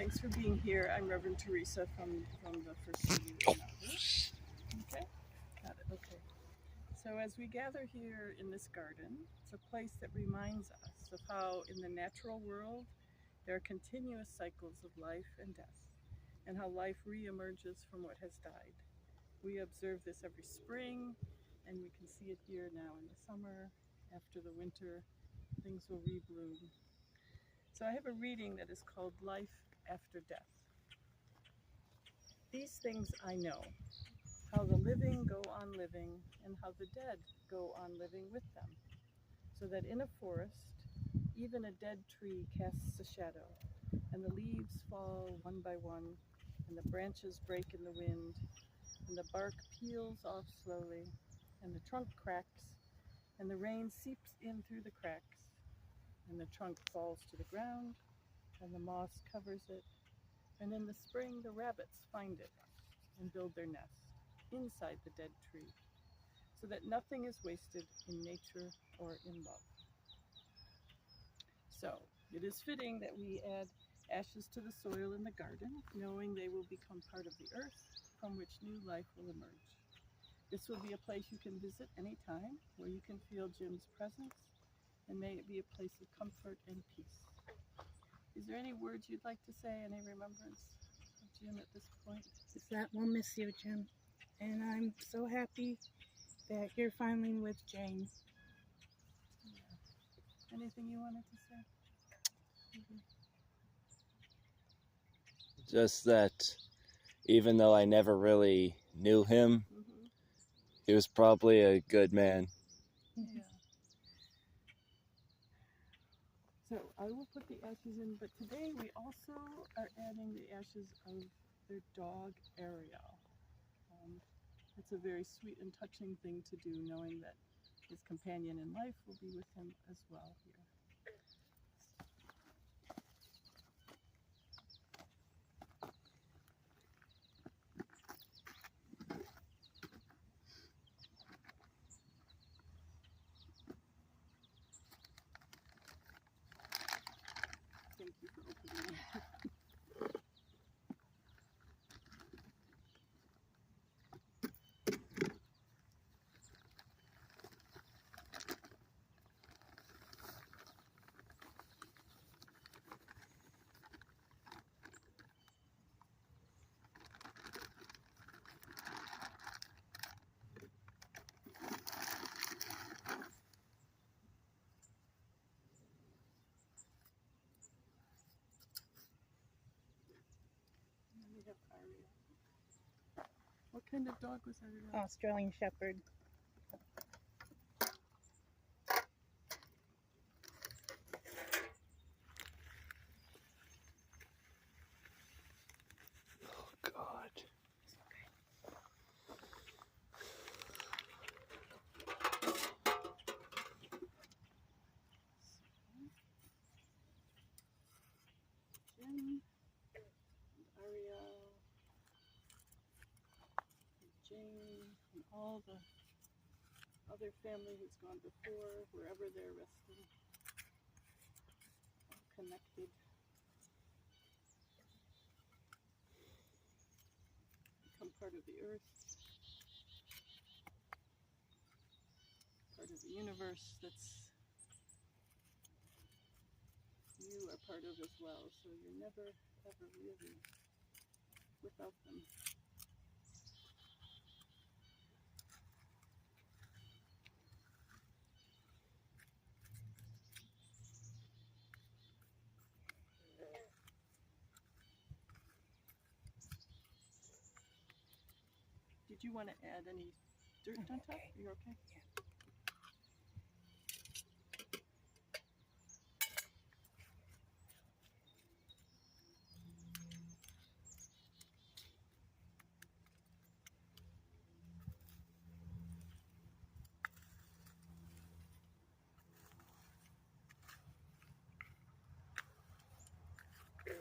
Thanks for being here. I'm Reverend Teresa from the First City of Nauvoo. Okay, got it. Okay. So as we gather here in this garden, it's a place that reminds us of how in the natural world there are continuous cycles of life and death, and how life re-emerges from what has died. We observe this every spring, and we can see it here now in the summer. After the winter, things will rebloom. So I have a reading that is called Life After Death. These things I know, how the living go on living, and how the dead go on living with them, so that in a forest, even a dead tree casts a shadow, and the leaves fall one by one, and the branches break in the wind, and the bark peels off slowly, and the trunk cracks, and the rain seeps in through the cracks, and the trunk falls to the ground, and the moss covers it, and in the spring the rabbits find it and build their nest inside the dead tree, so that nothing is wasted in nature or in love. So it is fitting that we add ashes to the soil in the garden, knowing they will become part of the earth from which new life will emerge. This will be a place you can visit anytime, where you can feel Jim's presence, and may it be a place of comfort and peace. Is there any words you'd like to say, any remembrance of Jim at this point? Is that we'll miss you, Jim. And I'm so happy that you're finally with Jane. Yeah. Anything you wanted to say? Just that even though I never really knew him, he was probably a good man. Yeah. So I will put the ashes in, but today we also are adding the ashes of their dog Ariel. It's a very sweet and touching thing to do, knowing that his companion in life will be with him as well here. Thank you for opening it. And we have Ariel. What kind of dog was Ariel? Australian Shepherd. Oh, God. Jim, and Ariel, and Jane, and all the other family who's gone before, wherever they're resting, all connected. Become part of the earth, part of the universe that's you are part of as well, so you're never, ever really without them. Did you want to add any dirt on top? Okay. You're okay? Yeah.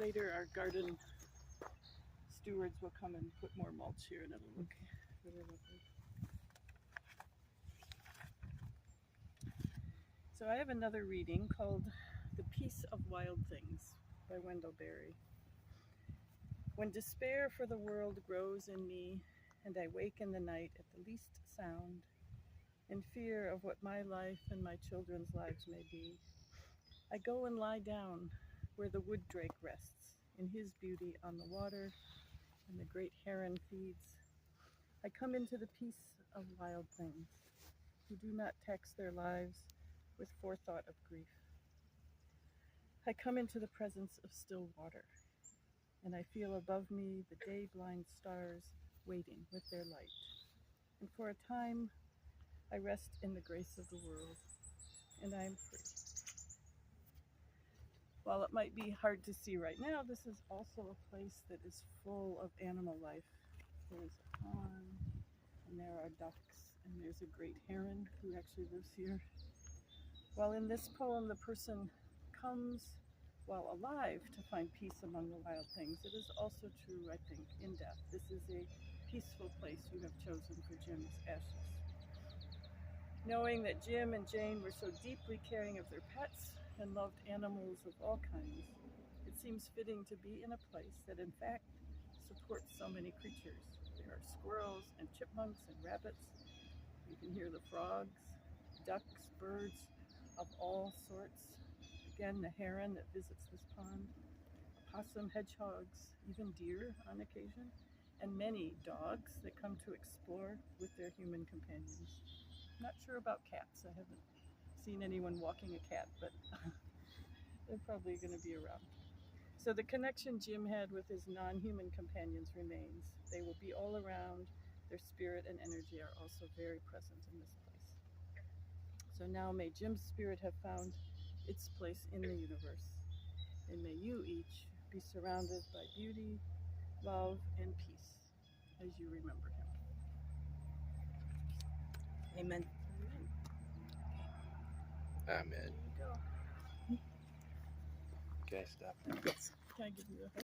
later our garden stewards will come and put more mulch here, and it'll look really lovely. So I have another reading called The Peace of Wild Things by Wendell Berry. When despair for the world grows in me, and I wake in the night at the least sound, in fear of what my life and my children's lives may be, I go and lie down where the wood drake rests, in his beauty on the water, and the great heron feeds. I come into the peace of wild things, who do not tax their lives with forethought of grief. I come into the presence of still water, and I feel above me the day-blind stars waiting with their light. And for a time, I rest in the grace of the world, and I am free. While it might be hard to see right now, this is also a place that is full of animal life. There's a pond, and there are ducks, and there's a great heron who actually lives here. While in this poem the person comes while alive to find peace among the wild things, it is also true, I think, in death. This is a peaceful place you have chosen for Jim's ashes. Knowing that Jim and Jane were so deeply caring of their pets and loved animals of all kinds, it seems fitting to be in a place that in fact supports so many creatures. There are squirrels and chipmunks and rabbits. You can hear the frogs, ducks, birds of all sorts. Again, the heron that visits this pond, opossum, hedgehogs, even deer on occasion, and many dogs that come to explore with their human companions. Not sure about cats. I haven't seen anyone walking a cat, but they're probably going to be around. So the connection Jim had with his non-human companions remains. They will be all around. Their spirit and energy are also very present in this place. So now may Jim's spirit have found its place in the universe, and may you each be surrounded by beauty, love, and peace as you remember him. Amen. Amen. There you go. Okay, stop. Yes. Can I give you a hug?